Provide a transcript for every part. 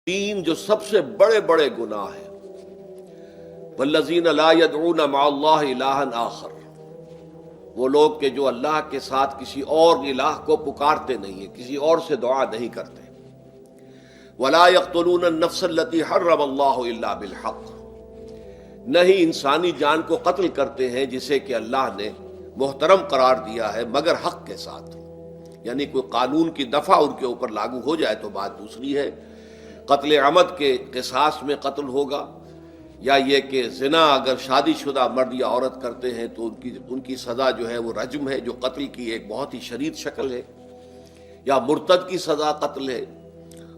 تین جو سب سے بڑے بڑے گناہ ہیں، والذین لا يدعون مع اللہ الہا آخر، وہ لوگ کہ جو اللہ کے ساتھ کسی اور الہ کو پکارتے نہیں ہیں، کسی اور سے دعا نہیں کرتے۔ ولا يقتلون النفس التي حرم اللہ الا بالحق، نہیں انسانی جان کو قتل کرتے ہیں جسے کہ اللہ نے محترم قرار دیا ہے مگر حق کے ساتھ، یعنی کوئی قانون کی دفعہ ان کے اوپر لاگو ہو جائے تو بات دوسری ہے۔ قتل عمد کے قصاص میں قتل ہوگا، یا یہ کہ زنا اگر شادی شدہ مرد یا عورت کرتے ہیں تو ان کی سزا جو ہے وہ رجم ہے، جو قتل کی ایک بہت ہی شدید شکل ہے، یا مرتد کی سزا قتل ہے،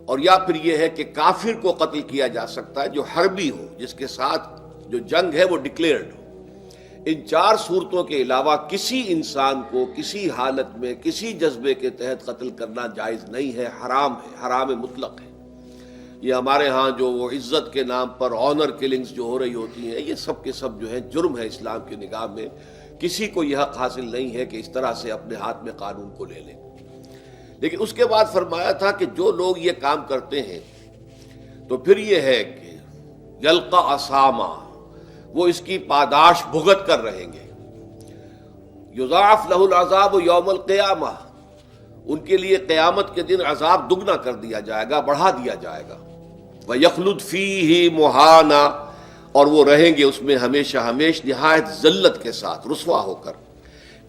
اور یا پھر یہ ہے کہ کافر کو قتل کیا جا سکتا ہے جو حربی ہو، جس کے ساتھ جو جنگ ہے وہ ڈکلیئرڈ ہو۔ ان چار صورتوں کے علاوہ کسی انسان کو کسی حالت میں کسی جذبے کے تحت قتل کرنا جائز نہیں ہے، حرام ہے، حرام مطلق ہے۔ یہ ہمارے ہاں جو وہ عزت کے نام پر آنر کلنگز جو ہو رہی ہوتی ہیں، یہ سب کے سب جو ہے جرم ہے اسلام کی نگاہ میں۔ کسی کو یہ حق حاصل نہیں ہے کہ اس طرح سے اپنے ہاتھ میں قانون کو لے لیں۔ لیکن اس کے بعد فرمایا تھا کہ جو لوگ یہ کام کرتے ہیں تو پھر یہ ہے کہ یلقا اساما، وہ اس کی پاداش بھگت کر رہیں گے۔ یضاعف لہ العذاب یوم القیامہ، ان کے لیے قیامت کے دن عذاب دگنا کر دیا جائے گا، بڑھا دیا جائے گا۔ وَيَخْلُدْ فِيهِ مُهَانًا، اور وہ رہیں گے اس میں ہمیشہ ہمیش نہایت ذلت کے ساتھ، رسوا ہو کر۔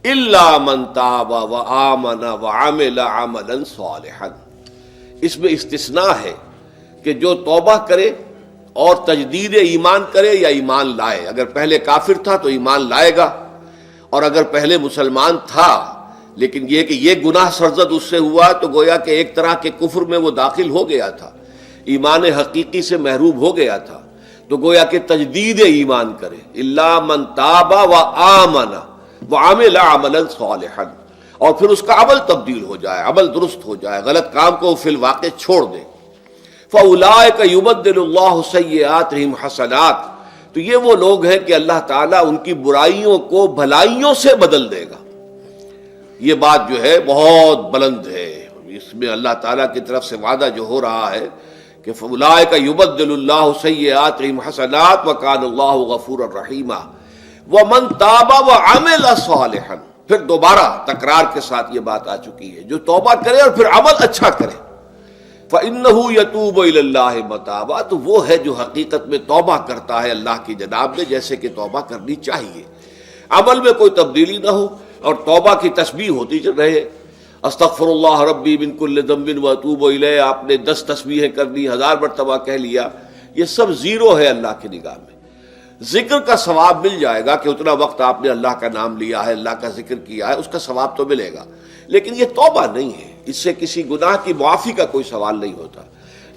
إِلَّا مَن تَابَ وَآمَنَ وَعَمِلَ عَمَلًا صَالِحًا، اس میں استثناء ہے کہ جو توبہ کرے اور تجدید ایمان کرے یا ایمان لائے۔ اگر پہلے کافر تھا تو ایمان لائے گا، اور اگر پہلے مسلمان تھا لیکن یہ کہ یہ گناہ سرزد اس سے ہوا تو گویا کہ ایک طرح کے کفر میں وہ داخل ہو گیا تھا، ایمان حقیقی سے محروم ہو گیا تھا، تو گویا کہ تجدید ایمان کرے۔ الا من تاب وآمن وعمل عملا صالحا، اور پھر اس کا عمل تبدیل ہو جائے، عمل درست ہو جائے، غلط کام کو فی الواقع چھوڑ دے۔ فاولئک یبدل اللہ سیئاتہم حسنات، تو یہ وہ لوگ ہیں کہ اللہ تعالیٰ ان کی برائیوں کو بھلائیوں سے بدل دے گا۔ یہ بات جو ہے بہت بلند ہے، اس میں اللہ تعالیٰ کی طرف سے وعدہ جو ہو رہا ہے کہ فَأُولَٰئِکَ يُبَدِّلُ اللَّهُ سَیِّئَاتِہِمْ حَسَنَاتٍ وَكَانَ اللَّهُ غَفُورًا رَحِیمًا۔ وَمَن تَابَ وَعَمِلَ صَالِحًا، پھر دوبارہ تکرار کے ساتھ یہ بات آ چکی ہے، جو توبہ کرے اور پھر عمل اچھا کرے، فَإِنَّهُ يَتُوبُ إِلَى اللَّهِ مَتَابًا، تو وہ ہے جو حقیقت میں توبہ کرتا ہے اللہ کی جناب میں جیسے کہ توبہ کرنی چاہیے، عمل میں کوئی تبدیلی نہ ہو، اور توبہ کی تسبیح ہوتی رہے۔ استغفر اللہ ربی من کل ذنب واتوب الیہ، آپ نے 10 تسبیحیں کرنی، 1000 مرتبہ کہہ لیا، یہ سب زیرو ہے اللہ کی نگاہ میں۔ ذکر کا ثواب مل جائے گا کہ اتنا وقت آپ نے اللہ کا نام لیا ہے، اللہ کا ذکر کیا ہے، اس کا ثواب تو ملے گا، لیکن یہ توبہ نہیں ہے، اس سے کسی گناہ کی معافی کا کوئی سوال نہیں ہوتا،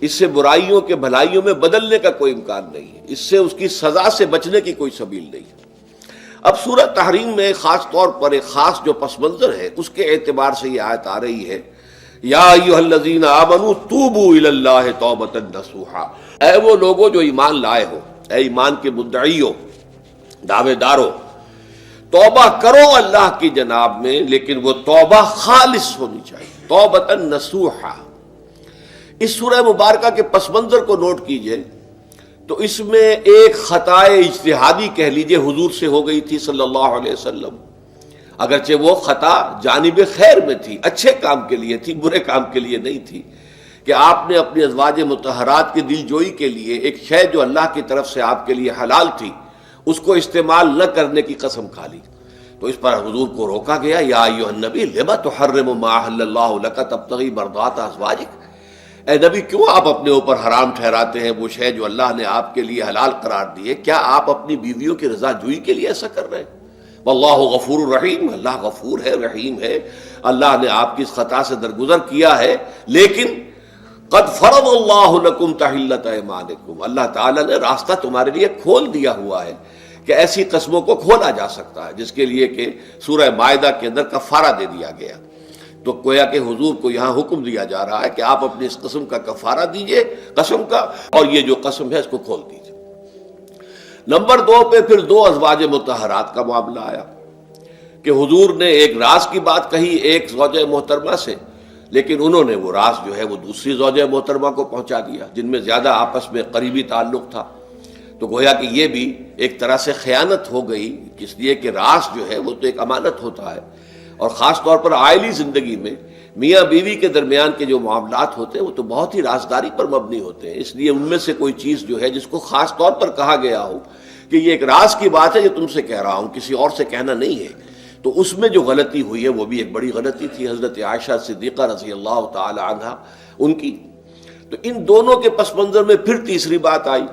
اس سے برائیوں کے بھلائیوں میں بدلنے کا کوئی امکان نہیں ہے، اس سے اس کی سزا سے بچنے کی کوئی سبیل نہیں ہے۔ اب سورہ تحریم میں خاص طور پر ایک خاص جو پس منظر ہے اس کے اعتبار سے یہ آیت آ رہی ہے، یا ایھا الذین آمنوا توبوا الی اللہ توبۃ نصوحا، اے وہ لوگوں جو ایمان لائے ہو، اے ایمان کے مدعیوں، دعوے داروں، توبہ کرو اللہ کی جناب میں، لیکن وہ توبہ خالص ہونی چاہیے، توبۃ نصوحا۔ اس سورہ مبارکہ کے پس منظر کو نوٹ کیجئے تو اس میں ایک خطائے اجتہادی کہہ لیجئے حضور سے ہو گئی تھی صلی اللہ علیہ وسلم، اگرچہ وہ خطا جانب خیر میں تھی، اچھے کام کے لیے تھی، برے کام کے لیے نہیں تھی، کہ آپ نے اپنی ازواج مطہرات کی دل جوئی کے لیے ایک شے جو اللہ کی طرف سے آپ کے لیے حلال تھی اس کو استعمال نہ کرنے کی قسم کھا لی، تو اس پر حضور کو روکا گیا، یا ایھا النبی لم تحرم ما احل اللہ لک تبتغی مرضات ازواجک، اے نبی کیوں آپ اپنے اوپر حرام ٹھہراتے ہیں وہ شے جو اللہ نے آپ کے لیے حلال قرار دی ہے؟ کیا آپ اپنی بیویوں کی رضا جوئی کے لیے ایسا کر رہے ہیں؟ واللہ غفور الرحیم، اللہ غفور ہے، رحیم ہے، اللہ نے آپ کی اس خطا سے درگزر کیا ہے، لیکن قد فرض اللہ لکم تحلۃ ایمانکم، اللہ تعالیٰ نے راستہ تمہارے لیے کھول دیا ہوا ہے کہ ایسی قسموں کو کھولا جا سکتا ہے، جس کے لیے کہ سورہ مائدہ کے اندر کفارہ دے دیا گیا۔ تو گویا کہ حضور کو یہاں حکم دیا جا رہا ہے کہ آپ اپنی اس قسم کا کفارہ دیجئے، قسم کا، اور یہ جو قسم ہے اس کو کھول دیجئے۔ نمبر 2 پہ پھر 2 ازواج مطہرات کا معاملہ آیا کہ حضور نے ایک راز کی بات کہی ایک زوجہ محترمہ سے، لیکن انہوں نے وہ راز جو ہے وہ دوسری زوجہ محترمہ کو پہنچا دیا جن میں زیادہ آپس میں قریبی تعلق تھا. تو گویا کہ یہ بھی ایک طرح سے خیانت ہو گئی، اس لیے کہ راز جو ہے وہ تو ایک امانت ہوتا ہے، اور خاص طور پر عائلی زندگی میں میاں بیوی کے درمیان کے جو معاملات ہوتے ہیں وہ تو بہت ہی رازداری پر مبنی ہوتے ہیں. اس لیے ان میں سے کوئی چیز جو ہے جس کو خاص طور پر کہا گیا ہو کہ یہ ایک راز کی بات ہے جو تم سے کہہ رہا ہوں، کسی اور سے کہنا نہیں ہے، تو اس میں جو غلطی ہوئی ہے وہ بھی ایک بڑی غلطی تھی حضرت عائشہ صدیقہ رضی اللہ تعالی عنہا ان کی. تو ان دونوں کے پس منظر میں پھر تیسری بات آئی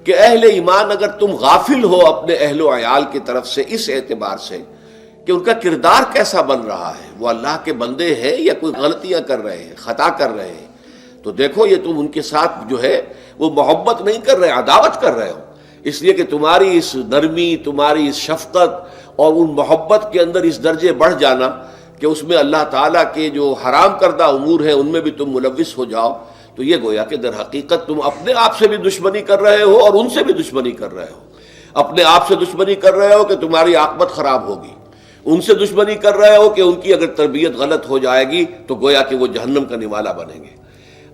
کہ اہل ایمان اگر تم غافل ہو اپنے اہل و عیال کی طرف سے اس اعتبار سے کہ ان کا کردار کیسا بن رہا ہے، وہ اللہ کے بندے ہیں یا کوئی غلطیاں کر رہے ہیں، خطا کر رہے ہیں، تو دیکھو یہ تم ان کے ساتھ جو ہے وہ محبت نہیں کر رہے، عداوت کر رہے ہو. اس لیے کہ تمہاری اس نرمی، تمہاری اس شفقت اور ان محبت کے اندر اس درجے بڑھ جانا کہ اس میں اللہ تعالیٰ کے جو حرام کردہ امور ہیں ان میں بھی تم ملوث ہو جاؤ، تو یہ گویا کہ در حقیقت تم اپنے آپ سے بھی دشمنی کر رہے ہو اور ان سے بھی دشمنی کر رہے ہو. اپنے آپ سے دشمنی کر رہے ہو کہ تمہاری عاقبت خراب ہوگی، ان سے دشمنی کر رہے ہو کہ ان کی اگر تربیت غلط ہو جائے گی تو گویا کہ وہ جہنم کا نوالا بنیں گے.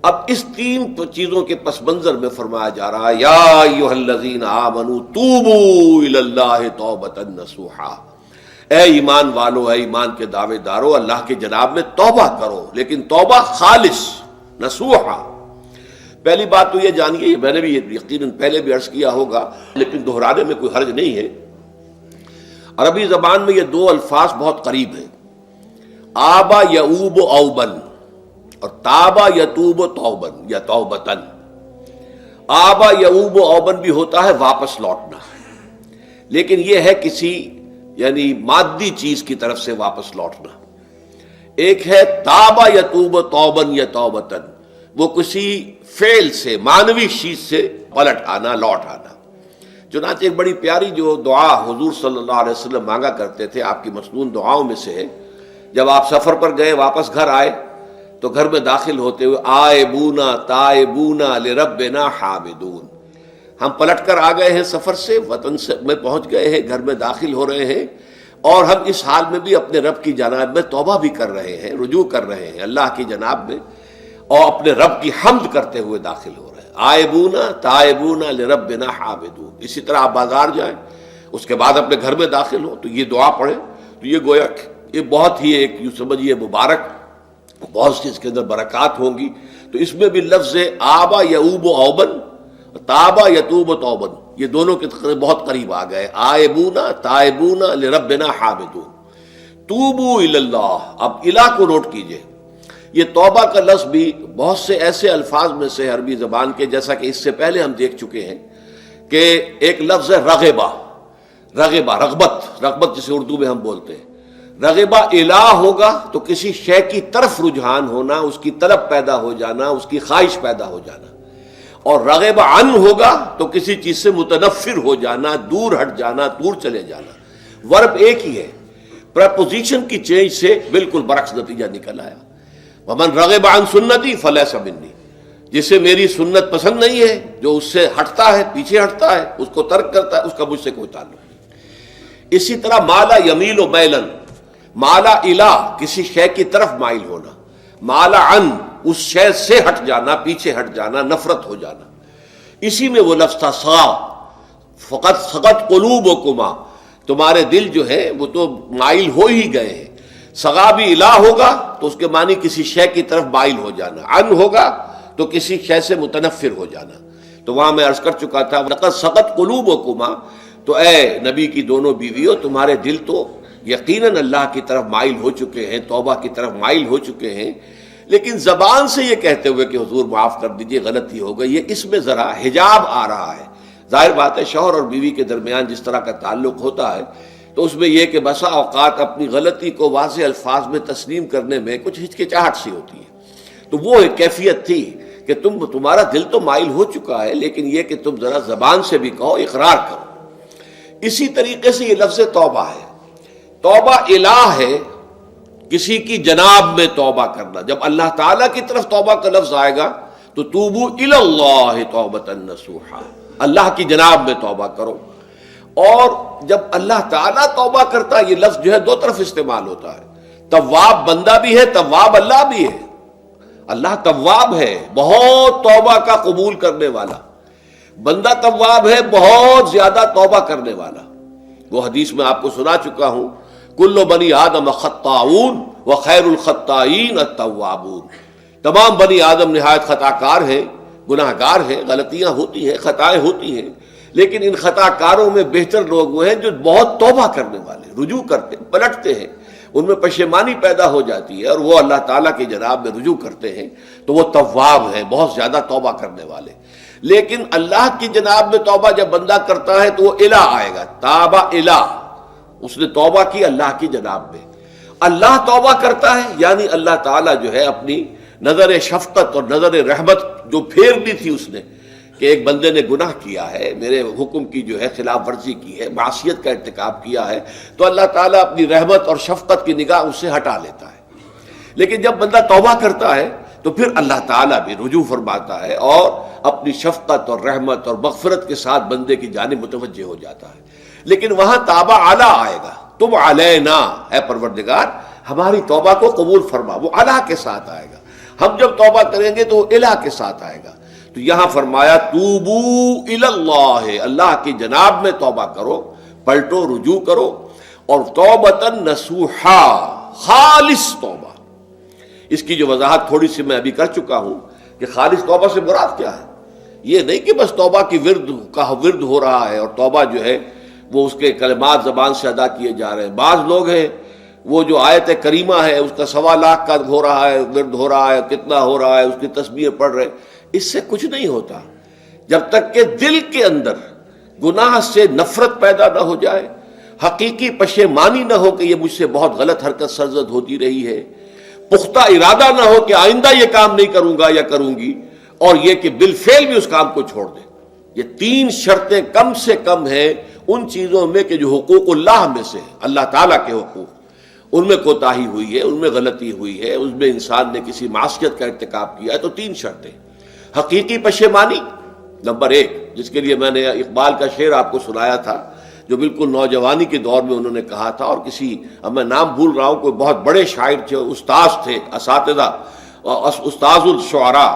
اب اس تین چیزوں کے پس منظر میں فرمایا جا رہا ہے یا ایھا الذین آمنوا توبوا الی اللہ توبۃ نصوحا، اے ایمان والو، اے ایمان کے دعوے دارو، اللہ کے جناب میں توبہ کرو، لیکن توبہ خالص نصوحا. پہلی بات تو یہ جانیے، میں نے بھی یقیناً پہلے بھی عرض کیا ہوگا لیکن دہرانے میں کوئی حرج نہیں ہے، عربی زبان میں یہ دو الفاظ بہت قریب ہیں، آبا یعوب اوبن اور تابا یتوب توبن یا توبتن. آبا یعوب اوبن بھی ہوتا ہے واپس لوٹنا، لیکن یہ ہے کسی یعنی مادی چیز کی طرف سے واپس لوٹنا. ایک ہے تابا یتوب توبن یا توبتن، وہ کسی فعل سے، معنوی چیز سے پلٹ آنا، لوٹ آنا. چنانچہ ایک بڑی پیاری جو دعا حضور صلی اللہ علیہ وسلم مانگا کرتے تھے، آپ کی مسنون دعاؤں میں سے ہے، جب آپ سفر پر گئے واپس گھر آئے تو گھر میں داخل ہوتے ہوئے آئبونا تائبونا لربنا حامدون، ہم پلٹ کر آ گئے ہیں سفر سے، وطن سے میں پہنچ گئے ہیں، گھر میں داخل ہو رہے ہیں، اور ہم اس حال میں بھی اپنے رب کی جناب میں توبہ بھی کر رہے ہیں، رجوع کر رہے ہیں اللہ کی جناب میں، اور اپنے رب کی حمد کرتے ہوئے داخل ہو رہے ہیں. آئبونا تائبونا لربنا حامدون. اسی طرح آپ بازار جائیں، اس کے بعد اپنے گھر میں داخل ہو تو یہ دعا پڑھیں، تو یہ گویا یہ بہت ہی ایک یوں سمجھیے مبارک، بہت سی اس کے اندر برکات ہوں گی. تو اس میں بھی لفظ آبا یعوب اوبن، تابا یتوب توبن، یہ دونوں کے بہت قریب آ گئے. آئبونا تائبونا لربنا حامدون. توبو الی اللہ، اب الہ کو نوٹ کیجئے، یہ توبہ کا لفظ بھی بہت سے ایسے الفاظ میں سے عربی زبان کے، جیسا کہ اس سے پہلے ہم دیکھ چکے ہیں کہ ایک لفظ ہے رغبہ، رغبہ رغبت جسے اردو میں ہم بولتے ہیں. رغبہ الہ ہوگا تو کسی شے کی طرف رجحان ہونا، اس کی طلب پیدا ہو جانا، اس کی خواہش پیدا ہو جانا. اور رغبہ عن ہوگا تو کسی چیز سے متنفر ہو جانا، دور ہٹ جانا، دور چلے جانا. ورب ایک ہی ہے، پریپوزیشن کی چینج سے بالکل برعکس نتیجہ نکل آیا. ومن رغب عن سنتی فلیس منی، جسے میری سنت پسند نہیں ہے، جو اس سے ہٹتا ہے، پیچھے ہٹتا ہے، اس کو ترک کرتا ہے، اس کا مجھ سے کوئی تعلق نہیں. اسی طرح مالا یمیل و میلن، مالا الہ کسی شے کی طرف مائل ہونا، مالا عن اس شے سے ہٹ جانا، پیچھے ہٹ جانا، نفرت ہو جانا. اسی میں وہ لفظ تھا سا، فقط سقط قلوبکما، تمہارے دل جو ہے وہ تو مائل ہو ہی گئے ہیں. سغا بھی الہ ہوگا تو اس کے معنی کسی شے کی طرف مائل ہو جانا، عن ہوگا تو کسی شے سے متنفر ہو جانا. تو وہاں میں عرض کر چکا تھا لقد سقط قلوبکما، تو اے نبی کی دونوں بیویوں، تمہارے دل تو یقیناً اللہ کی طرف مائل ہو چکے ہیں، توبہ کی طرف مائل ہو چکے ہیں، لیکن زبان سے یہ کہتے ہوئے کہ حضور معاف کر دیجئے غلطی ہو گئی، یہ اس میں ذرا حجاب آ رہا ہے. ظاہر بات ہے شوہر اور بیوی کے درمیان جس طرح کا تعلق ہوتا ہے تو اس میں یہ کہ بسا اوقات اپنی غلطی کو واضح الفاظ میں تسلیم کرنے میں کچھ ہچکچاہٹ سی ہوتی ہے. تو وہ ایک کیفیت تھی کہ تمہارا دل تو مائل ہو چکا ہے، لیکن یہ کہ تم ذرا زبان سے بھی کہو، اقرار کرو. اسی طریقے سے یہ لفظ توبہ ہے، توبہ الہ ہے، کسی کی جناب میں توبہ کرنا. جب اللہ تعالیٰ کی طرف توبہ کا لفظ آئے گا تو توبو الی اللہ توبۃ نصوحا، اللہ کی جناب میں توبہ کرو. اور جب اللہ تعالیٰ توبہ کرتا ہے، یہ لفظ جو ہے دو طرف استعمال ہوتا ہے. تواب بندہ بھی ہے، تواب اللہ بھی ہے. اللہ تواب ہے، بہت توبہ کا قبول کرنے والا. بندہ تواب ہے، بہت زیادہ توبہ کرنے والا. وہ حدیث میں آپ کو سنا چکا ہوں، کل بنی آدم خطاؤون وخیر الخطائین التوابون. تمام بنی آدم نہایت خطا کار ہیں، گناہ گار ہیں، غلطیاں ہوتی ہیں، خطائیں ہوتی ہیں، لیکن ان خطا کاروں میں بہتر لوگ وہ ہیں جو بہت توبہ کرنے والے، رجوع کرتے، پلٹتے ہیں، ان میں پشیمانی پیدا ہو جاتی ہے اور وہ اللہ تعالیٰ کی جناب میں رجوع کرتے ہیں، تو وہ تواب ہیں، بہت زیادہ توبہ کرنے والے. لیکن اللہ کی جناب میں توبہ جب بندہ کرتا ہے تو وہ الہ آئے گا، تابہ الہ، اس نے توبہ کی اللہ کی جناب میں. اللہ توبہ کرتا ہے یعنی اللہ تعالیٰ جو ہے اپنی نظر شفقت اور نظر رحمت جو پھیر دی تھی اس نے کہ ایک بندے نے گناہ کیا ہے، میرے حکم کی جو ہے خلاف ورزی کی ہے، معصیت کا ارتکاب کیا ہے، تو اللہ تعالیٰ اپنی رحمت اور شفقت کی نگاہ اس سے ہٹا لیتا ہے. لیکن جب بندہ توبہ کرتا ہے تو پھر اللہ تعالیٰ بھی رجوع فرماتا ہے اور اپنی شفقت اور رحمت اور مغفرت کے ساتھ بندے کی جانب متوجہ ہو جاتا ہے. لیکن وہاں تابہ اعلیٰ آئے گا، تم علینا اے پروردگار ہماری توبہ کو قبول فرما، وہ الہ کے ساتھ آئے گا. ہم جب توبہ کریں گے تو وہ الہ کے ساتھ آئے گا. تو یہاں فرمایا توبو الی اللہ، اللہ کی جناب میں توبہ کرو، پلٹو، رجوع کرو، اور توبۃ نصوحا، خالص توبہ. اس کی جو وضاحت تھوڑی سی میں ابھی کر چکا ہوں کہ خالص توبہ سے مراد کیا ہے. یہ نہیں کہ بس توبہ کی ورد ہو رہا ہے اور توبہ جو ہے وہ اس کے کلمات زبان سے ادا کیے جا رہے ہیں. بعض لوگ ہیں وہ جو آیت کریمہ ہے اس کا 1.25 لاکھ کا ہو رہا ہے، ورد ہو رہا ہے، کتنا ہو رہا ہے، اس کی تسبیح پڑھ رہے. اس سے کچھ نہیں ہوتا جب تک کہ دل کے اندر گناہ سے نفرت پیدا نہ ہو جائے، حقیقی پشیمانی نہ ہو کہ یہ مجھ سے بہت غلط حرکت سرزد ہوتی رہی ہے، پختہ ارادہ نہ ہو کہ آئندہ یہ کام نہیں کروں گا یا کروں گی، اور یہ کہ بالفعل بھی اس کام کو چھوڑ دے. یہ 3 شرطیں کم سے کم ہیں ان چیزوں میں کہ جو حقوق اللہ میں سے، اللہ تعالیٰ کے حقوق، ان میں کوتاہی ہوئی ہے، ان میں غلطی ہوئی ہے، اس میں انسان نے کسی معصیت کا ارتکاب کیا ہے. تو 3 شرطیں: حقیقی پشیمانی نمبر 1، جس کے لیے میں نے اقبال کا شعر آپ کو سنایا تھا جو بالکل نوجوانی کے دور میں انہوں نے کہا تھا، اور کسی، اب میں نام بھول رہا ہوں، کوئی بہت بڑے شاعر تھے، استاذ تھے، اساتذہ، استاذ الشعراء،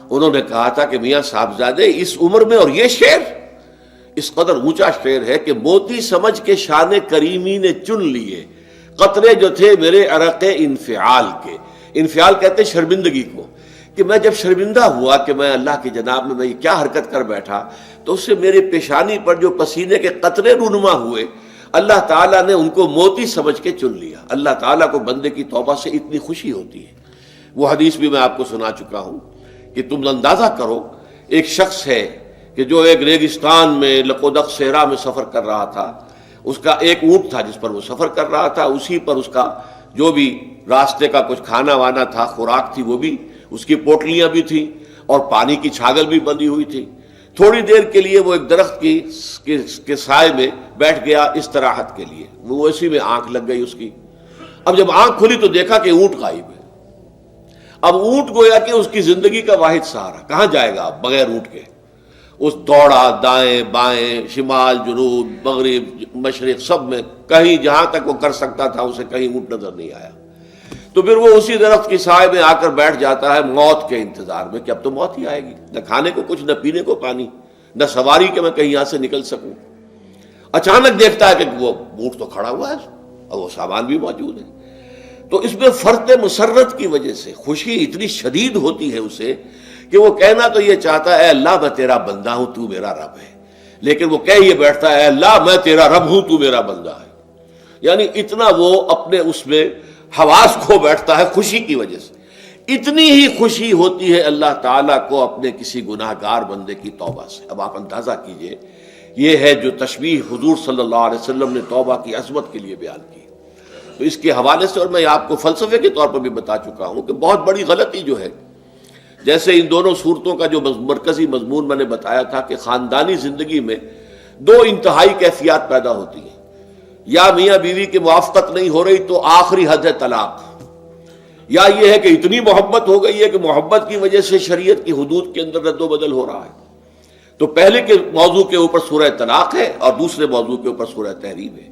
انہوں نے کہا تھا کہ میاں صاحبزادے اس عمر میں، اور یہ شعر اس قدر اونچا شعر ہے کہ موتی سمجھ کے شان کریمی نے چن لیے قطرے جو تھے میرے عرق انفعال کے. انفعال کہتے ہیں شرمندگی کو، کہ میں جب شرمندہ ہوا کہ میں اللہ کی جناب میں یہ کیا حرکت کر بیٹھا، تو اس سے میرے پیشانی پر جو پسینے کے قطرے رونما ہوئے، اللہ تعالیٰ نے ان کو موتی سمجھ کے چن لیا. اللہ تعالیٰ کو بندے کی توبہ سے اتنی خوشی ہوتی ہے. وہ حدیث بھی میں آپ کو سنا چکا ہوں کہ تم اندازہ کرو، ایک شخص ہے کہ جو ایک ریگستان میں لقودق صحرا میں سفر کر رہا تھا، اس کا ایک اونٹ تھا جس پر وہ سفر کر رہا تھا، اسی پر اس کا جو بھی راستے کا کچھ کھانا وانا تھا، خوراک تھی، وہ بھی، اس کی پوٹلیاں بھی تھیں اور پانی کی چھاگل بھی بندھی ہوئی تھی. تھوڑی دیر کے لیے وہ ایک درخت کے سائے میں بیٹھ گیا استراحت کے لیے. وہ اسی میں آنکھ لگ گئی اس کی. اب جب آنکھ کھلی تو دیکھا کہ اونٹ غائب ہے. اب اونٹ گویا کہ اس کی زندگی کا واحد سہارا، کہاں جائے گا اب بغیر اونٹ کے. اس دوڑا دائیں بائیں، شمال جنوب مغرب مشرق، سب میں کہیں جہاں تک وہ کر سکتا تھا اسے کہیں اونٹ نظر نہیں آیا. تو پھر وہ اسی درخت کی سائے میں آ کر بیٹھ جاتا ہے موت کے انتظار میں کہ اب تو موت ہی آئے گی، نہ کھانے کو کچھ، نہ پینے کو پانی، نہ سواری کہ میں کہیں یہاں سے نکل سکوں. اچانک دیکھتا ہے کہ وہ اونٹ تو کھڑا ہوا ہے اور وہ سامان بھی موجود ہے. تو اس میں فرط مسرت کی وجہ سے خوشی اتنی شدید ہوتی ہے اسے کہ وہ کہنا تو یہ چاہتا ہے اے اللہ میں تیرا بندہ ہوں تو میرا رب ہے، لیکن وہ کہہ یہ بیٹھتا ہے اے اللہ میں تیرا رب ہوں تو میرا بندہ ہے. یعنی اتنا وہ اپنے اس میں حواس کھو بیٹھتا ہے خوشی کی وجہ سے. اتنی ہی خوشی ہوتی ہے اللہ تعالیٰ کو اپنے کسی گناہ گار بندے کی توبہ سے. اب آپ اندازہ کیجئے، یہ ہے جو تشبیہ حضور صلی اللہ علیہ وسلم نے توبہ کی عظمت کے لیے بیان کی. تو اس کے حوالے سے، اور میں آپ کو فلسفے کے طور پر بھی بتا چکا ہوں کہ بہت بڑی غلطی جو ہے، جیسے ان دونوں صورتوں کا جو مرکزی مضمون میں نے بتایا تھا کہ خاندانی زندگی میں 2 انتہائی کیفیات پیدا ہوتی ہیں. یا میاں بیوی کی موافقت نہیں ہو رہی تو آخری حد ہے طلاق، یا یہ ہے کہ اتنی محبت ہو گئی ہے کہ محبت کی وجہ سے شریعت کی حدود کے اندر رد و بدل ہو رہا ہے. تو پہلے کے موضوع کے اوپر سورہ طلاق ہے اور دوسرے موضوع کے اوپر سورہ تحریم ہے.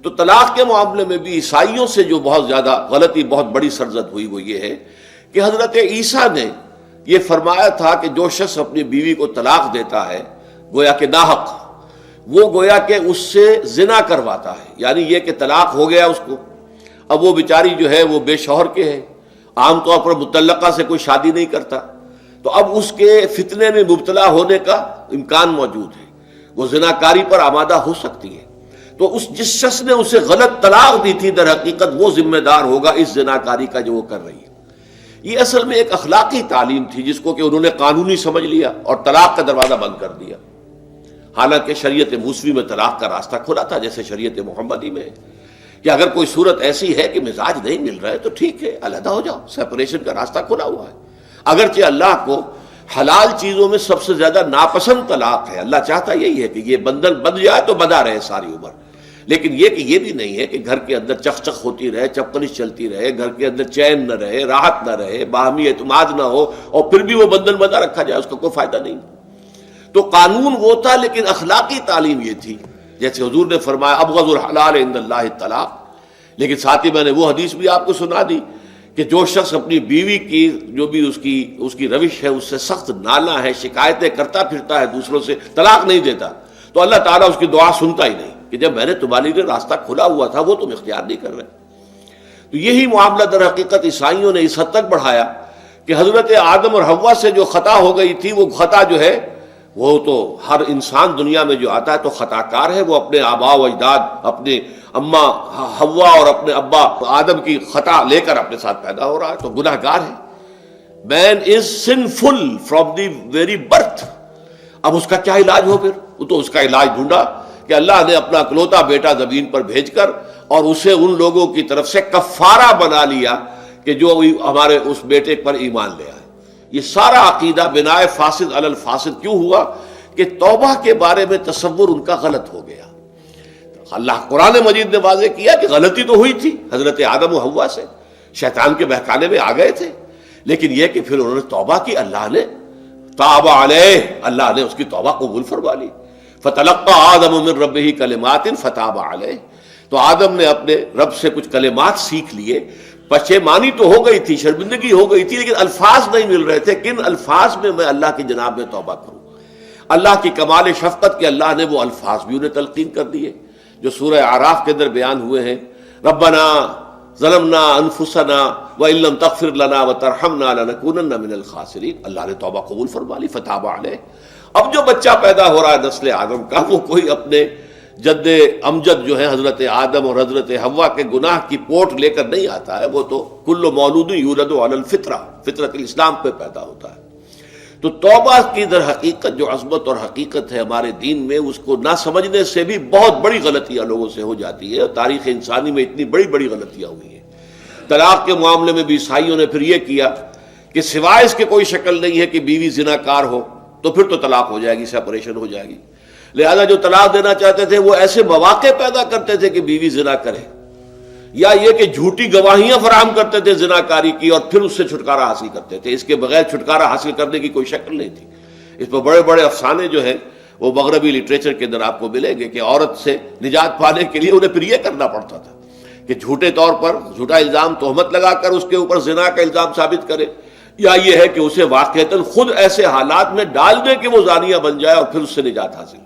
تو طلاق کے معاملے میں بھی عیسائیوں سے جو بہت زیادہ غلطی، بہت بڑی سرزد ہوئی وہ یہ ہے کہ حضرت عیسیٰ نے یہ فرمایا تھا کہ جو شخص اپنی بیوی کو طلاق دیتا ہے گویا کہ ناحق، وہ گویا کہ اس سے زنا کرواتا ہے، یعنی یہ کہ طلاق ہو گیا اس کو، اب وہ بیچاری جو ہے وہ بے شوہر کے ہے، عام طور پر مطلقہ سے کوئی شادی نہیں کرتا، تو اب اس کے فتنے میں مبتلا ہونے کا امکان موجود ہے، وہ زناکاری پر آمادہ ہو سکتی ہے۔ تو جس شخص نے اسے غلط طلاق دی تھی در حقیقت وہ ذمہ دار ہوگا اس زناکاری کا جو وہ کر رہی ہے۔ یہ اصل میں ایک اخلاقی تعلیم تھی جس کو کہ انہوں نے قانونی سمجھ لیا اور طلاق کا دروازہ بند کر دیا، حالانکہ شریعت موسوی میں طلاق کا راستہ کھلا تھا جیسے شریعت محمدی میں، کہ اگر کوئی صورت ایسی ہے کہ مزاج نہیں مل رہا ہے تو ٹھیک ہے، علیحدہ ہو جاؤ، سیپریشن کا راستہ کھلا ہوا ہے۔ اگرچہ اللہ کو حلال چیزوں میں سب سے زیادہ ناپسند طلاق ہے، اللہ چاہتا یہی ہے کہ یہ بندھن بندھ جائے تو بندھا رہے ساری عمر، لیکن یہ کہ یہ بھی نہیں ہے کہ گھر کے اندر چخ چخ ہوتی رہے، چپکنش چلتی رہے، گھر کے اندر چین نہ رہے، راحت نہ رہے، باہمی اعتماد نہ ہو اور پھر بھی وہ بندھن بندھا رکھا جائے، اس کا کوئی فائدہ نہیں۔ تو قانون وہ تھا لیکن اخلاقی تعلیم یہ تھی، جیسے حضور نے فرمایا ابغض الحلال عند اللہ الطلاق، لیکن ساتھ ہی میں نے وہ حدیث بھی آپ کو سنا دی کہ جو شخص اپنی بیوی کی جو بھی اس کی روش ہے اس سے سخت نالا ہے، شکایتیں کرتا پھرتا ہے دوسروں سے، طلاق نہیں دیتا، تو اللہ تعالیٰ اس کی دعا سنتا ہی نہیں کہ جب میں نے تمہارے لیے راستہ کھلا ہوا تھا وہ تم اختیار نہیں کر رہے۔ تو یہی معاملہ در حقیقت عیسائیوں نے اس حد تک بڑھایا کہ حضرت آدم اور حوا سے جو خطا ہو گئی تھی وہ خطا جو ہے وہ تو ہر انسان دنیا میں جو آتا ہے تو خطا کار ہے، وہ اپنے آباء و اجداد، اپنے اماں حوا اور اپنے ابا آدم کی خطا لے کر اپنے ساتھ پیدا ہو رہا ہے، تو گناہ گار ہے۔ Man is sinful from the very birth. اب اس کا کیا علاج ہو؟ پھر وہ تو اس کا علاج ڈھونڈا کہ اللہ نے اپنا اکلوتا بیٹا زمین پر بھیج کر اور اسے ان لوگوں کی طرف سے کفارہ بنا لیا کہ جو ہمارے اس بیٹے پر ایمان لے آئے۔ یہ سارا عقیدہ بناء فاسد علی الفاسد کیوں ہوا؟ کہ توبہ کے بارے میں تصور ان کا غلط ہو گیا۔ اللہ قرآن مجید نے واضح کیا کہ غلطی تو ہوئی تھی حضرت آدم و حوا سے، شیطان کے بہکانے میں آ گئے تھے، لیکن یہ کہ پھر انہوں نے توبہ کی، اللہ نے تاب علیہ، اللہ نے اس کی توبہ قبول فرما لی۔ فتلقى آدم من ربہ کلمات فتاب علیہ، تو آدم نے اپنے رب سے کچھ کلمات سیکھ لیے، پشیمانی تو ہو گئی تھی، شرمندگی ہو گئی تھی، لیکن الفاظ نہیں مل رہے تھے، کن الفاظ میں میں اللہ کی جناب میں توبہ کروں۔ اللہ کی کمال شفقت کے اللہ نے وہ الفاظ بھی انہیں تلقین کر دیے جو سورہ اعراف کے اندر بیان ہوئے ہیں، ربنا ظلمنا انفسنا وان لم تغفر لنا وترحمنا لنکونن من الخاسرین، اللہ نے توبہ قبول فرما لی، فتاب علیہ۔ اب جو بچہ پیدا ہو رہا ہے نسل آدم کا، وہ کوئی اپنے جد امجد جو ہے حضرت آدم اور حضرت حوا کے گناہ کی پوٹ لے کر نہیں آتا ہے، وہ تو کل مولود یولد علی الفطرہ، فطرت الاسلام پہ پیدا ہوتا ہے۔ تو توبہ کی در حقیقت جو عظمت اور حقیقت ہے ہمارے دین میں، اس کو نہ سمجھنے سے بھی بہت بڑی غلطیاں لوگوں سے ہو جاتی ہے، اور تاریخ انسانی میں اتنی بڑی بڑی غلطیاں ہوئی ہیں۔ طلاق کے معاملے میں بھی عیسائیوں نے پھر یہ کیا کہ سوائے اس کے کوئی شکل نہیں ہے کہ بیوی زناکار ہو تو پھر تو طلاق ہو جائے گی، سیپریشن ہو جائے گی، لہذا جو طلاق دینا چاہتے تھے وہ ایسے مواقع پیدا کرتے تھے کہ بیوی زنا کرے، یا یہ کہ جھوٹی گواہیاں فراہم کرتے تھے زناکاری کی اور پھر اس سے چھٹکارا حاصل کرتے تھے۔ اس کے بغیر چھٹکارا حاصل کرنے کی کوئی شکل نہیں تھی۔ اس پر بڑے بڑے افسانے جو ہیں وہ مغربی لٹریچر کے اندر آپ کو ملیں گے کہ عورت سے نجات پانے کے لیے انہیں پھر یہ کرنا پڑتا تھا کہ جھوٹے طور پر جھوٹا الزام تہمت لگا کر اس کے اوپر زنا کا الزام ثابت کرے، یا یہ ہے کہ اسے واقعتاً خود ایسے حالات میں ڈال دے کہ وہ زانیہ بن جائے اور پھر اس سے نجات حاصل۔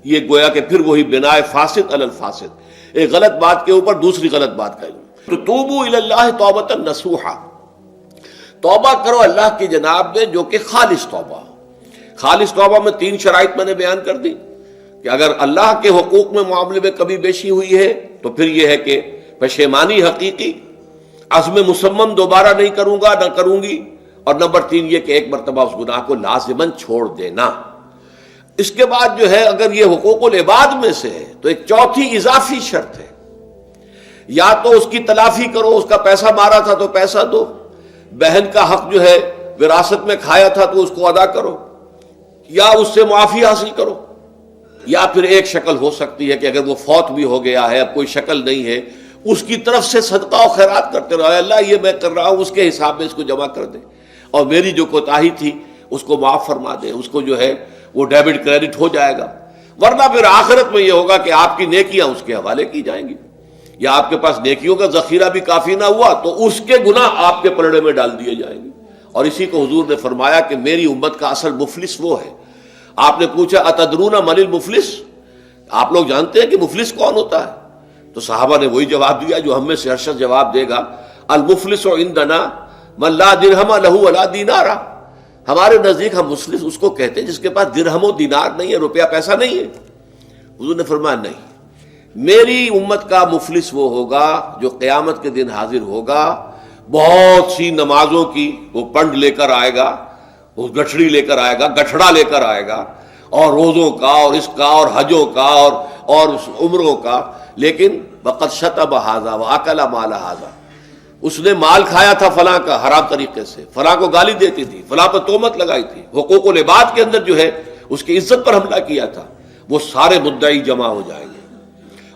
یہ گویا کہ پھر وہی بناء فاسد علی الفاسد، ایک غلط بات کے اوپر دوسری غلط بات کہی۔ تو توبوا الی اللہ توبۃ نصوحا، توبہ کرو اللہ کی جناب میں جو کہ خالص توبہ۔ خالص توبہ میں 3 شرائط میں نے بیان کر دی کہ اگر اللہ کے حقوق میں معاملے میں کبھی بیشی ہوئی ہے تو پھر یہ ہے کہ پشیمانی حقیقی، عزم مصمم دوبارہ نہیں کروں گا نہ کروں گی، اور نمبر 3 یہ کہ ایک مرتبہ اس گناہ کو لازماً چھوڑ دینا۔ اس کے بعد جو ہے اگر یہ حقوق العباد میں سے ہے تو ایک چوتھی اضافی شرط ہے، یا تو اس کی تلافی کرو، اس کا پیسہ مارا تھا تو پیسہ دو، بہن کا حق جو ہے وراثت میں کھایا تھا تو اس کو ادا کرو، یا اس سے معافی حاصل کرو، یا پھر ایک شکل ہو سکتی ہے کہ اگر وہ فوت بھی ہو گیا ہے، اب کوئی شکل نہیں ہے، اس کی طرف سے صدقہ و خیرات کرتے رہو، اللہ یہ میں کر رہا ہوں اس کے حساب میں اس کو جمع کر دے، اور میری جو کوتاہی تھی اس کو معاف فرما دے، اس کو جو ہے وہ ڈیبٹ کریڈٹ ہو جائے گا، ورنہ پھر آخرت میں یہ ہوگا کہ آپ کی نیکیاں اس کے حوالے کی جائیں گی۔ یا آپ کے پاس نیکیوں کا ذخیرہ بھی کافی نہ ہوا تو اس کے گناہ آپ کے پلڑے میں ڈال دیے جائیں گے. اور اسی کو حضور نے فرمایا کہ میری امت کا اصل مفلس وہ ہے. آپ نے پوچھا اتدرون من المفلس، آپ لوگ جانتے ہیں کہ مفلس کون ہوتا ہے؟ تو صحابہ نے وہی جواب دیا جو ہم میں سے ہر شخص جواب دے گا، المفلس عندنا من لا درہم لہ ولا دینار. ہمارے نزدیک ہم مفلس اس کو کہتے ہیں جس کے پاس درہم و دینار نہیں ہے، روپیہ پیسہ نہیں ہے. حضور نے فرمایا نہیں، میری امت کا مفلس وہ ہوگا جو قیامت کے دن حاضر ہوگا، بہت سی نمازوں کی وہ پنڈ لے کر آئے گا، وہ گٹھڑی لے کر آئے گا، گٹھڑا لے کر آئے گا، اور روزوں کا اور اس کا اور حجوں کا اور عمروں کا، لیکن وقد شتم ھذا واکل مال ھذا، اس نے مال کھایا تھا فلاں کا حرام طریقے سے، فلاں کو گالی دیتی تھی، فلاں پر تہمت لگائی تھی، حقوق العباد کے اندر جو ہے اس کی عزت پر حملہ کیا تھا. وہ سارے مدعی جمع ہو جائیں گے.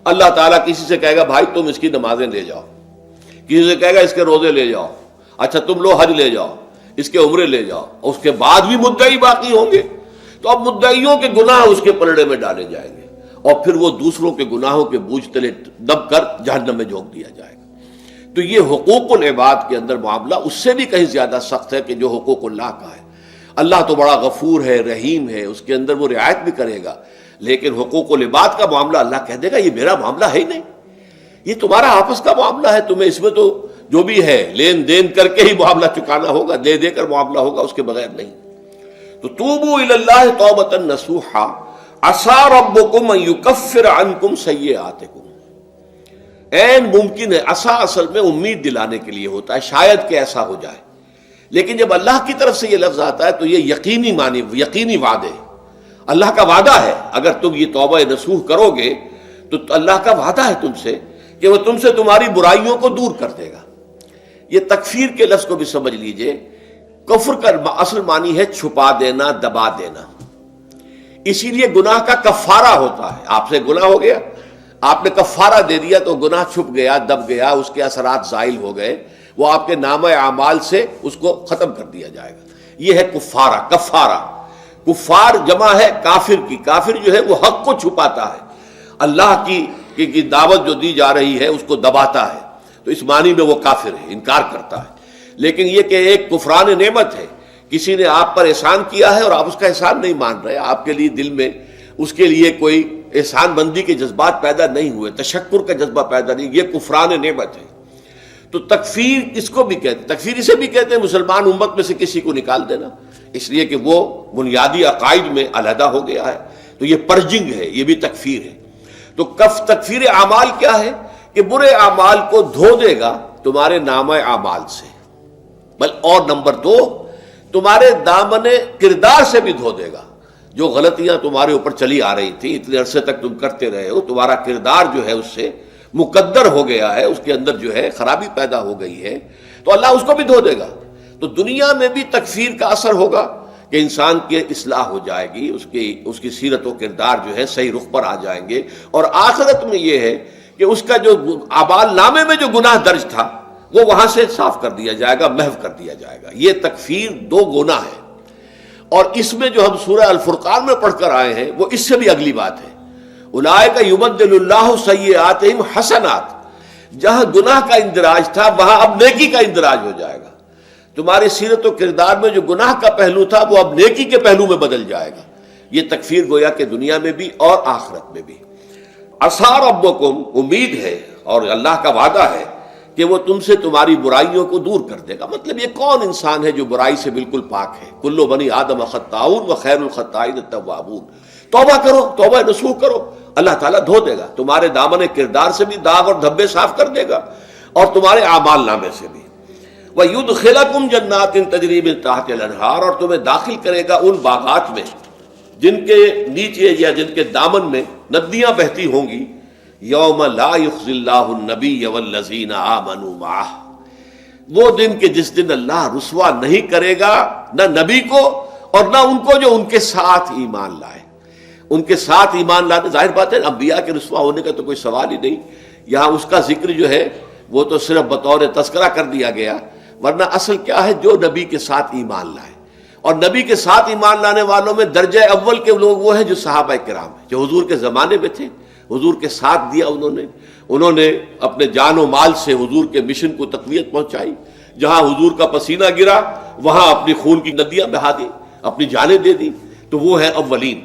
اللہ تعالیٰ کسی سے کہے گا بھائی تم اس کی نمازیں لے جاؤ، کسی سے کہے گا اس کے روزے لے جاؤ، اچھا تم لو حج لے جاؤ، اس کے عمرے لے جاؤ، اور اس کے بعد بھی مدعی باقی ہوں گے. تو اب مدعیوں کے گناہ اس کے پلڑے میں ڈالے جائیں گے، اور پھر وہ دوسروں کے گناہوں کے بوجھ تلے دب کر جہنم میں جھونک دیا جائے گا. تو یہ حقوق العباد کے اندر معاملہ اس سے بھی کہیں زیادہ سخت ہے کہ جو حقوق اللہ کا ہے. اللہ تو بڑا غفور ہے، رحیم ہے، اس کے اندر وہ رعایت بھی کرے گا، لیکن حقوق العباد کا معاملہ اللہ کہہ دے گا یہ میرا معاملہ ہے ہی نہیں، یہ تمہارا آپس کا معاملہ ہے، تمہیں اس میں تو جو بھی ہے لین دین کر کے ہی معاملہ چکانا ہوگا، دے دے کر معاملہ ہوگا، اس کے بغیر نہیں. تو توبوا الی اللہ توبۃ نصوحا عسى ربکم ان یکفر عنکم سیئاتکم. عین ممکن ہے، عسا اصل میں امید دلانے کے لیے ہوتا ہے، شاید کہ ایسا ہو جائے، لیکن جب اللہ کی طرف سے یہ لفظ آتا ہے تو یہ یقینی معنی، یقینی وعدے، اللہ کا وعدہ ہے. اگر تم یہ توبہ نصوح کرو گے تو اللہ کا وعدہ ہے تم سے کہ وہ تم سے تمہاری برائیوں کو دور کر دے گا. یہ تکفیر کے لفظ کو بھی سمجھ لیجئے. کفر کا اصل معنی ہے چھپا دینا، دبا دینا. اسی لیے گناہ کا کفارہ ہوتا ہے. آپ سے گناہ ہو گیا، آپ نے کفارہ دے دیا تو گناہ چھپ گیا، دب گیا، اس کے اثرات زائل ہو گئے، وہ آپ کے نامہ اعمال سے اس کو ختم کر دیا جائے گا. یہ ہے کفارہ، کفارہ. کفار جمع ہے کافر کی. کافر جو ہے وہ حق کو چھپاتا ہے، اللہ کی دعوت جو دی جا رہی ہے اس کو دباتا ہے، تو اس معنی میں وہ کافر ہے، انکار کرتا ہے. لیکن یہ کہ ایک کفران نعمت ہے، کسی نے آپ پر احسان کیا ہے اور آپ اس کا احسان نہیں مان رہے، آپ کے لیے دل میں اس کے لیے کوئی احسان بندی کے جذبات پیدا نہیں ہوئے، تشکر کا جذبہ پیدا نہیں، یہ کفران نعمت ہے. تو تکفیر اس کو بھی کہتے ہیں، تکفیر اسے بھی کہتے ہیں مسلمان امت میں سے کسی کو نکال دینا، اس لیے کہ وہ بنیادی عقائد میں علیحدہ ہو گیا ہے. تو یہ پرجنگ ہے، یہ بھی تکفیر ہے. تو تکفیر اعمال کیا ہے کہ برے اعمال کو دھو دے گا تمہارے نامہ اعمال سے، اور نمبر 2 تمہارے دامن کردار سے بھی دھو دے گا. جو غلطیاں تمہارے اوپر چلی آ رہی تھی، اتنے عرصے تک تم کرتے رہے ہو، تمہارا کردار جو ہے اس سے مقدر ہو گیا ہے، اس کے اندر جو ہے خرابی پیدا ہو گئی ہے، تو اللہ اس کو بھی دھو دے گا. تو دنیا میں بھی تکفیر کا اثر ہوگا کہ انسان کی اصلاح ہو جائے گی، اس کی سیرت و کردار جو ہے صحیح رخ پر آ جائیں گے. اور آخرت میں یہ ہے کہ اس کا جو اعمال نامے میں جو گناہ درج تھا وہ وہاں سے صاف کر دیا جائے گا، محو کر دیا جائے گا. یہ تکفیر 2 گناہ ہے. اور اس میں جو ہم سورہ الفرقان میں پڑھ کر آئے ہیں وہ اس سے بھی اگلی بات ہے. اولئک یبدل اللہ سیئاتہم حسنات. جہاں گناہ کا اندراج تھا وہاں اب نیکی کا اندراج ہو جائے گا. تمہاری سیرت و کردار میں جو گناہ کا پہلو تھا وہ اب نیکی کے پہلو میں بدل جائے گا. یہ تکفیر گویا کہ دنیا میں بھی اور آخرت میں بھی. عسیٰ ربکم، امید ہے اور اللہ کا وعدہ ہے کہ وہ تم سے تمہاری برائیوں کو دور کر دے گا. مطلب یہ کون انسان ہے جو برائی سے بالکل پاک ہے؟ کل بنی آدم خطاؤون وخیر الخطائین التوابون. توبہ کرو، توبہ نصوح کرو، اللہ تعالیٰ دھو دے گا. تمہارے دامن کردار سے بھی داغ اور دھبے صاف کر دے گا، اور تمہارے اعمال نامے سے بھی. وَيُدْخِلَكُمْ جَنَّاتٍ تَجْرِي مِن تَحْتِهَا الْأَنْهَارُ. اور تمہیں داخل کرے گا ان باغات میں جن کے نیچے یا جن کے دامن میں ندیاں بہتی ہوں گی. یوم لا یخزی اللہ النبی والذین آمنوا معہ. وہ دن کہ جس دن اللہ رسوا نہیں کرے گا نہ نبی کو اور نہ ان کو جو ان کے ساتھ ایمان لائے. ان کے ساتھ ایمان لانے، ظاہر بات ہے انبیاء کے رسوا ہونے کا تو کوئی سوال ہی نہیں. یہاں اس کا ذکر جو ہے وہ تو صرف بطور تذکرہ کر دیا گیا، ورنہ اصل کیا ہے جو نبی کے ساتھ ایمان لائے. اور نبی کے ساتھ ایمان لانے والوں میں درجہ اول کے لوگ وہ ہیں جو صحابہ کرام ہیں، جو حضور کے زمانے میں تھے، حضور کے ساتھ دیا انہوں نے اپنے جان و مال سے حضور کے مشن کو تقویت پہنچائی. جہاں حضور کا پسینہ گرا وہاں اپنی خون کی ندیاں بہا دی، اپنی جانیں دے دی. تو وہ ہے اولین.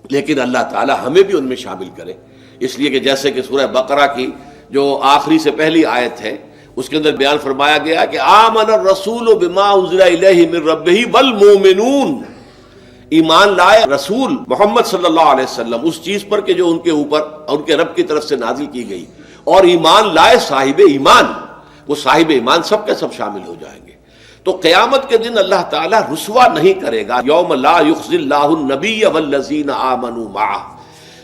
لیکن اللہ تعالی ہمیں بھی ان میں شامل کرے، اس لیے کہ جیسے کہ سورہ بقرہ کی جو آخری سے پہلی آیت ہے اس کے اندر بیان فرمایا گیا کہ آمن الرسول بما انزل الیہ من ربہ والمؤمنون، ایمان لائے رسول محمد صلی اللہ علیہ وسلم اس چیز پر کہ جو ان کے اوپر ان کے رب کی طرف سے نازل کی گئی، اور ایمان لائے صاحب ایمان. وہ صاحب ایمان سب کے سب شامل ہو جائیں گے. تو قیامت کے دن اللہ تعالیٰ رسوا نہیں کرے گا. یوم لا یخزی اللہ النبی والذین آمنوا معہ،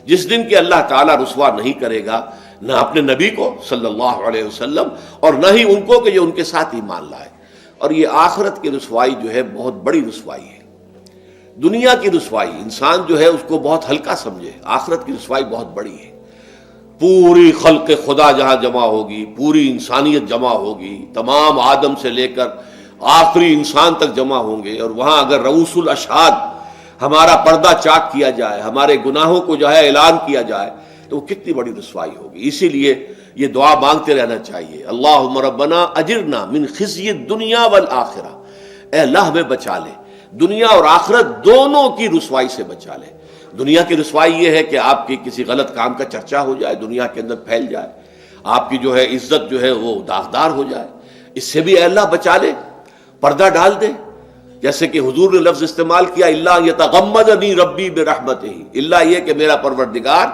جس دن کہ اللہ تعالیٰ رسوا نہیں کرے گا نہ اپنے نبی کو صلی اللہ علیہ وسلم اور نہ ہی ان کو کہ جو ان کے ساتھ ایمان لائے. اور یہ آخرت کی رسوائی جو ہے بہت بڑی رسوائی ہے. دنیا کی رسوائی انسان جو ہے اس کو بہت ہلکا سمجھے، آخرت کی رسوائی بہت بڑی ہے. پوری خلق خدا جہاں جمع ہوگی، پوری انسانیت جمع ہوگی، تمام آدم سے لے کر آخری انسان تک جمع ہوں گے، اور وہاں اگر رؤوس الاشہاد ہمارا پردہ چاک کیا جائے، ہمارے گناہوں کو جو ہے اعلان کیا جائے، تو وہ کتنی بڑی رسوائی ہوگی. اسی لیے یہ دعا مانگتے رہنا چاہیے، اللہم ربنا اجرنا من خزی الدنیا والآخرہ. اے اللہ ہمیں بچا لے، دنیا اور آخرت دونوں کی رسوائی سے بچا لے. دنیا کی رسوائی یہ ہے کہ آپ کی کسی غلط کام کا چرچا ہو جائے، دنیا کے اندر پھیل جائے، آپ کی جو ہے عزت جو ہے وہ داغدار ہو جائے. اس سے بھی اے اللہ بچا لے، پردہ ڈال دے. جیسے کہ حضور نے لفظ استعمال کیا اللہ یتغمدنی ربی برحمتہ، اللہ یہ کہ میرا پروردگار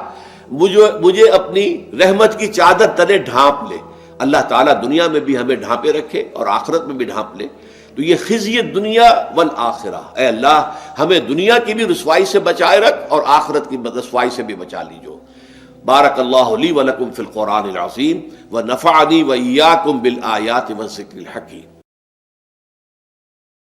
مجھے اپنی رحمت کی چادر تلے ڈھانپ لے. اللہ تعالیٰ دنیا میں بھی ہمیں ڈھانپے رکھے اور آخرت میں بھی ڈھانپ لے. تو یہ خزی دنیا والآخرہ، اے اللہ ہمیں دنیا کی بھی رسوائی سے بچائے رکھ اور آخرت کی رسوائی سے بھی بچا لیجو. بارک اللہ لی ولکم فی القرآن العظیم ونفعنی وإیاکم بالآیات والذکر الحکیم.